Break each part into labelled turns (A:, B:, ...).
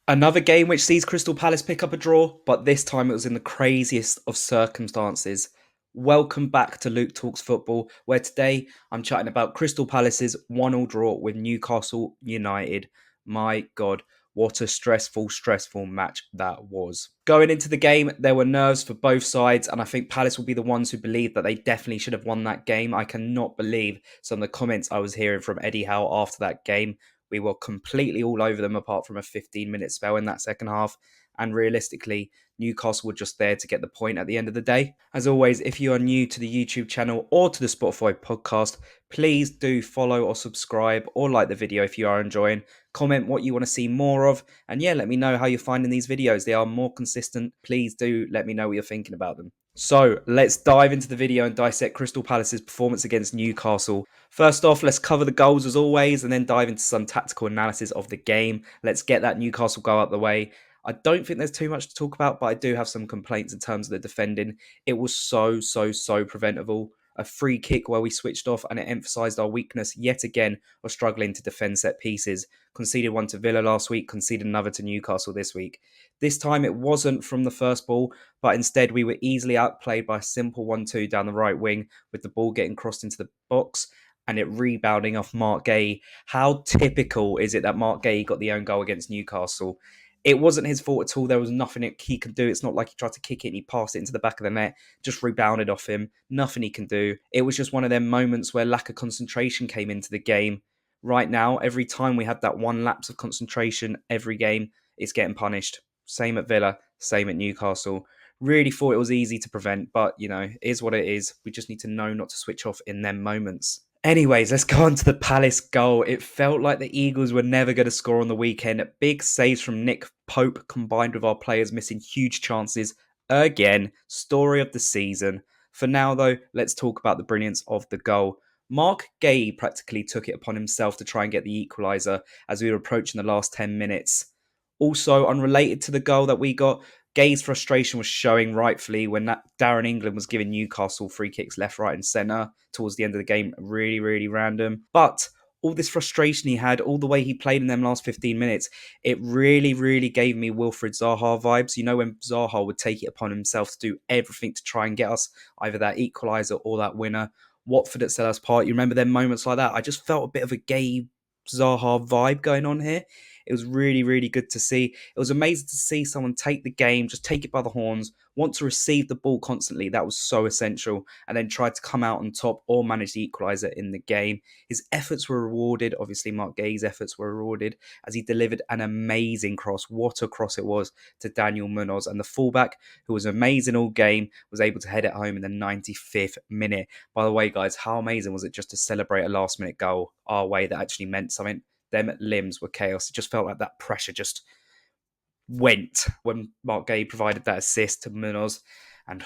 A: Another game which sees Crystal Palace pick up a draw, but this time it was in the craziest of circumstances. Welcome back to Luke Talks Football, where today I'm chatting about Crystal Palace's 1-1 draw with Newcastle United. My God, what a stressful match that was. Going into the game, there were nerves for both sides, and I think Palace will be the ones who believe that they definitely should have won that game. I cannot believe some of the comments I was hearing from Eddie Howe after that game. We were completely all over them apart from a 15-minute spell in that second half. And realistically, Newcastle were just there to get the point at the end of the day. As always, if you are new to the YouTube channel or to the Spotify podcast, please do follow or subscribe or like the video if you are enjoying. Comment what you want to see more of. And yeah, let me know how you're finding these videos. They are more consistent. Please do let me know what you're thinking about them. So let's dive into the video and dissect Crystal Palace's performance against Newcastle. First off, let's cover the goals as always and then dive into some tactical analysis of the game. Let's get that Newcastle goal out the way. I don't think there's too much to talk about, but I do have some complaints in terms of the defending. It was so preventable. A free kick where we switched off and it emphasised our weakness yet again of struggling to defend set pieces. Conceded one to Villa last week, conceded another to Newcastle this week. This time it wasn't from the first ball, but instead we were easily outplayed by a simple 1-2 down the right wing with the ball getting crossed into the box and it rebounding off Mark Guehi. How typical is it that Mark Guehi got the own goal against Newcastle? It wasn't his fault at all. There was nothing he could do. It's not like he tried to kick it and he passed it into the back of the net, just rebounded off him. Nothing he can do. It was just one of them moments where lack of concentration came into the game. Right now, every time we have that one lapse of concentration, every game, it's getting punished. Same at Villa, same at Newcastle. Really thought it was easy to prevent, but, it is what it is. We just need to know not to switch off in them moments. Anyways, let's go on to the Palace goal. It felt like the Eagles were never going to score on the weekend. Big saves from Nick Pope combined with our players missing huge chances. Again, story of the season. For now, though, let's talk about the brilliance of the goal. Mark Guehi practically took it upon himself to try and get the equaliser as we were approaching the last 10 minutes. Also, unrelated to the goal that we got, Gay's frustration was showing rightfully when that Darren England was giving Newcastle free kicks left, right, and centre towards the end of the game. Really random. But all this frustration he had, all the way he played in them last 15 minutes, it really gave me Wilfried Zaha vibes. You know, when Zaha would take it upon himself to do everything to try and get us either that equaliser or that winner. Watford at Selhurst Park, you remember them moments like that? I just felt a bit of a Gay Zaha vibe going on here. It was really good to see. It was amazing to see someone take the game, just take it by the horns, want to receive the ball constantly. That was so essential. And then try to come out on top or manage the equaliser in the game. His efforts were rewarded. Obviously, Mark Guehi's efforts were rewarded as he delivered an amazing cross. What a cross it was to Daniel Munoz. And the fullback, who was amazing all game, was able to head it home in the 95th minute. By the way, guys, how amazing was it just to celebrate a last-minute goal our way that actually meant something? Them limbs were chaos. It just felt like that pressure just went when Mark Guehi provided that assist to Munoz. And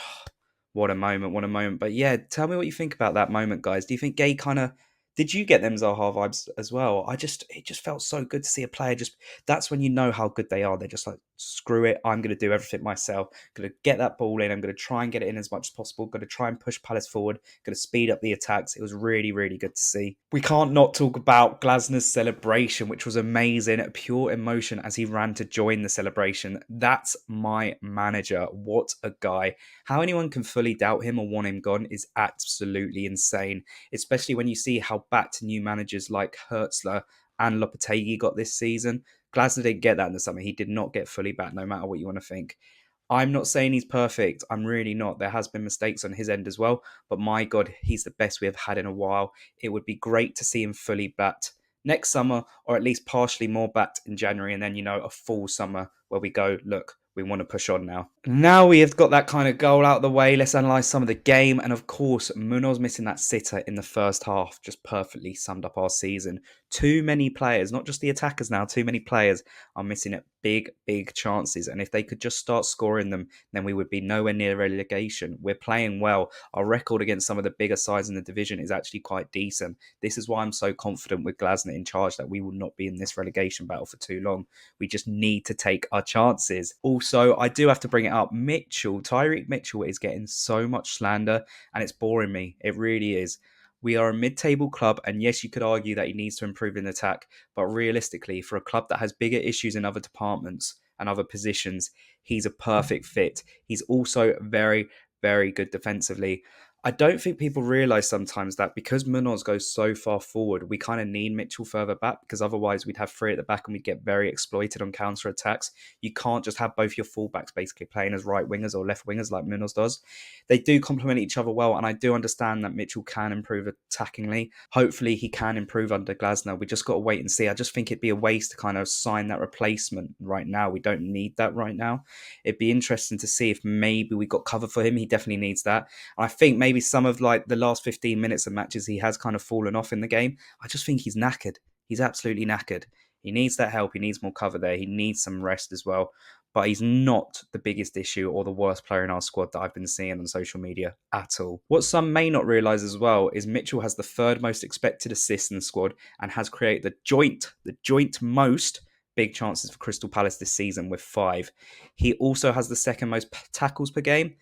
A: what a moment. But yeah, tell me what you think about that moment, guys. Do you think Guehi kind of... Did you get them Zaha vibes as well? It just felt so good to see a player just... That's when you know how good they are. They're just like, screw it, I'm going to do everything myself. I'm going to get that ball in. I'm going to try and get it in as much as possible. I'm going to try and push Palace forward. I'm going to speed up the attacks. It was really good to see. We can't not talk about Glasner's celebration, which was amazing. Pure emotion as he ran to join the celebration. That's my manager. What a guy. How anyone can fully doubt him or want him gone is absolutely insane, especially when you see how backed new managers like Hertzler and Lopetegui got this season. Glasner didn't get that in the summer. He did not get fully back, no matter what you want to think. I'm not saying he's perfect. I'm really not. There has been mistakes on his end as well. But my God, he's the best we have had in a while. It would be great to see him fully backed next summer, or at least partially more backed in January. And then, a full summer where we go, look, we want to push on now. Now we have got that kind of goal out of the way. Let's analyse some of the game. And of course, Munoz missing that sitter in the first half just perfectly summed up our season. Too many players, not just the attackers now, too many players are missing at big chances. And if they could just start scoring them, then we would be nowhere near relegation. We're playing well. Our record against some of the bigger sides in the division is actually quite decent. This is why I'm so confident with Glasner in charge that we will not be in this relegation battle for too long. We just need to take our chances. Also, I do have to bring it up. Tyreek Mitchell is getting so much slander and it's boring me. It really is. We are a mid-table club, and yes, you could argue that he needs to improve in attack, but realistically, for a club that has bigger issues in other departments and other positions, he's a perfect fit. He's also very, very good defensively. I don't think people realise sometimes that because Munoz goes so far forward, we kind of need Mitchell further back because otherwise we'd have three at the back and we'd get very exploited on counter attacks. You can't just have both your fullbacks basically playing as right wingers or left wingers like Munoz does. They do complement each other well, and I do understand that Mitchell can improve attackingly. Hopefully, he can improve under Glasner. We just got to wait and see. I just think it'd be a waste to kind of sign that replacement right now. We don't need that right now. It'd be interesting to see if maybe we got cover for him. He definitely needs that. And I think maybe some of like the last 15 minutes of matches he has kind of fallen off in the game. I just think he's knackered. He's absolutely knackered. He needs that help. He needs more cover there. He needs some rest as well. But he's not the biggest issue or the worst player in our squad that I've been seeing on social media at all. What some may not realise as well is Mitchell has the third most expected assists in the squad and has created the joint most big chances for Crystal Palace this season with 5. He also has the second most tackles per game.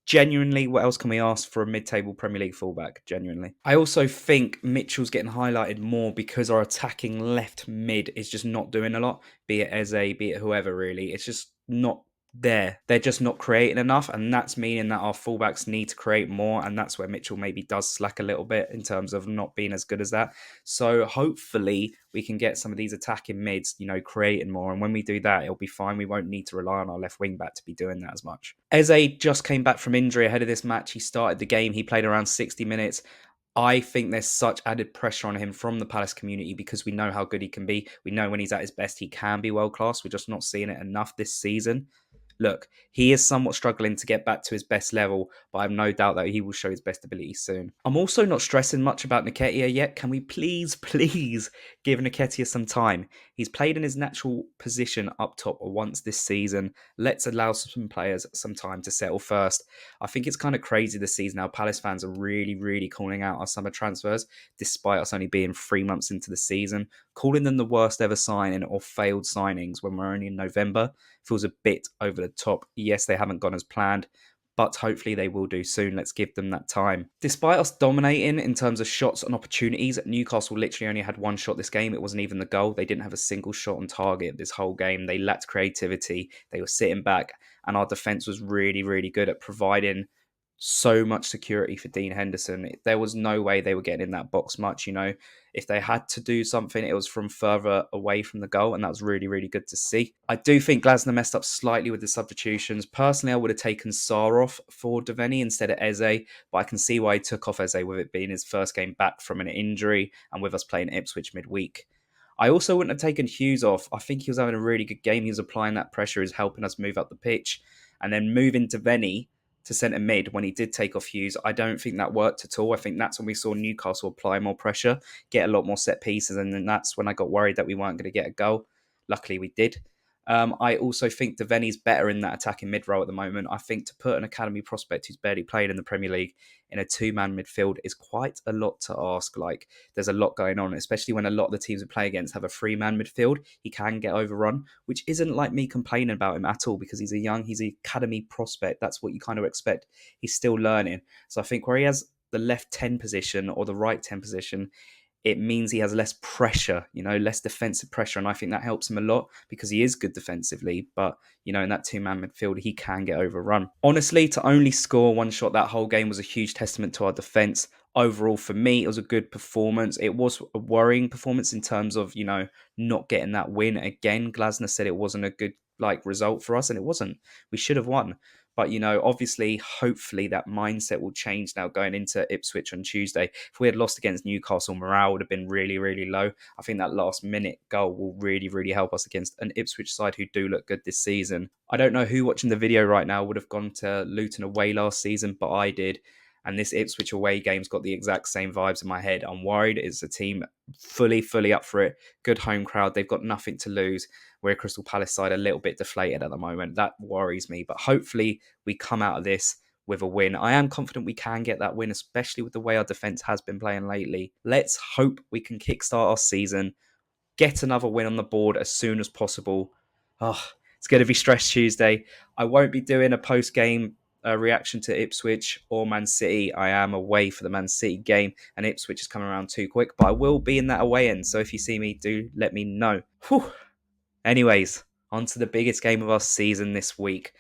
A: Genuinely, what else can we ask for a mid-table Premier League fullback? Genuinely. I also think Mitchell's getting highlighted more because our attacking left mid is just not doing a lot, be it Eze, be it whoever really. It's just not there. They're just not creating enough, and that's meaning that our fullbacks need to create more, and that's where Mitchell maybe does slack a little bit in terms of not being as good as that. So hopefully we can get some of these attacking mids, creating more, and when we do that, it'll be fine. We won't need to rely on our left wing back to be doing that as much. Eze just came back from injury ahead of this match. He started the game. He played around 60 minutes. I think there's such added pressure on him from the Palace community because we know how good he can be. We know when he's at his best, he can be world class. We're just not seeing it enough this season. Look, he is somewhat struggling to get back to his best level, but I have no doubt that he will show his best ability soon. I'm also not stressing much about Nketiah yet. Can we please give Nketiah some time? He's played in his natural position up top once this season. Let's allow some players some time to settle first. I think it's kind of crazy this season now. Palace fans are really, really calling out our summer transfers, despite us only being 3 months into the season. Calling them the worst ever signing or failed signings when we're only in November feels a bit over the top. Yes, they haven't gone as planned, but hopefully they will do soon. Let's give them that time. Despite us dominating in terms of shots and opportunities, Newcastle literally only had one shot this game. It wasn't even the goal. They didn't have a single shot on target this whole game. They lacked creativity. They were sitting back, and our defence was really, really good at providing so much security for Dean Henderson. There was no way they were getting in that box much, If they had to do something, it was from further away from the goal, and that was really, really good to see. I do think Glasner messed up slightly with the substitutions. Personally, I would have taken Sarr off for Devaney instead of Eze, but I can see why he took off Eze with it being his first game back from an injury and with us playing Ipswich midweek. I also wouldn't have taken Hughes off. I think he was having a really good game. He was applying that pressure, is helping us move up the pitch. And then moving Devaney to centre mid when he did take off Hughes, I don't think that worked at all. I think that's when we saw Newcastle apply more pressure, get a lot more set pieces, and then that's when I got worried that we weren't going to get a goal. Luckily, we did. I also think Devaney's better in that attacking mid role at the moment. I think to put an academy prospect who's barely played in the Premier League in a two-man midfield is quite a lot to ask. Like, there's a lot going on, especially when a lot of the teams we play against have a three-man midfield. He can get overrun, which isn't like me complaining about him at all because he's an academy prospect. That's what you kind of expect. He's still learning. So I think where he has the left 10 position or the right 10 position, it means he has less pressure, less defensive pressure. And I think that helps him a lot because he is good defensively. But, in that two-man midfield, he can get overrun. Honestly, to only score one shot that whole game was a huge testament to our defence. Overall, for me, it was a good performance. It was a worrying performance in terms of, not getting that win. Again, Glasner said it wasn't a good result for us, and it wasn't. We should have won. But, obviously, hopefully that mindset will change now going into Ipswich on Tuesday. If we had lost against Newcastle, morale would have been really, really low. I think that last minute goal will really, really help us against an Ipswich side who do look good this season. I don't know who watching the video right now would have gone to Luton away last season, but I did. And this Ipswich away game's got the exact same vibes in my head. I'm worried. It's a team fully up for it. Good home crowd. They've got nothing to lose. We're a Crystal Palace side a little bit deflated at the moment. That worries me. But hopefully we come out of this with a win. I am confident we can get that win, especially with the way our defence has been playing lately. Let's hope we can kickstart our season, get another win on the board as soon as possible. It's going to be Stress Tuesday. I won't be doing a post-game a reaction to Ipswich or Man City. I am away for the Man City game, and Ipswich is coming around too quick, but I will be in that away end. So if you see me, do let me know. Whew. Anyways, on to the biggest game of our season this week.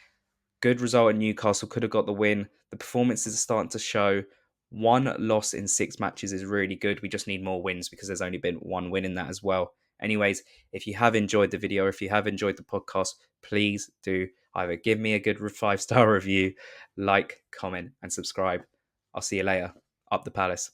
A: Good result at Newcastle, could have got the win. The performances are starting to show. 1 loss in 6 matches is really good. We just need more wins because there's only been 1 win in that as well. Anyways, if you have enjoyed the video, or if you have enjoyed the podcast, please do either give me a good 5-star review, like, comment, and subscribe. I'll see you later. Up the Palace.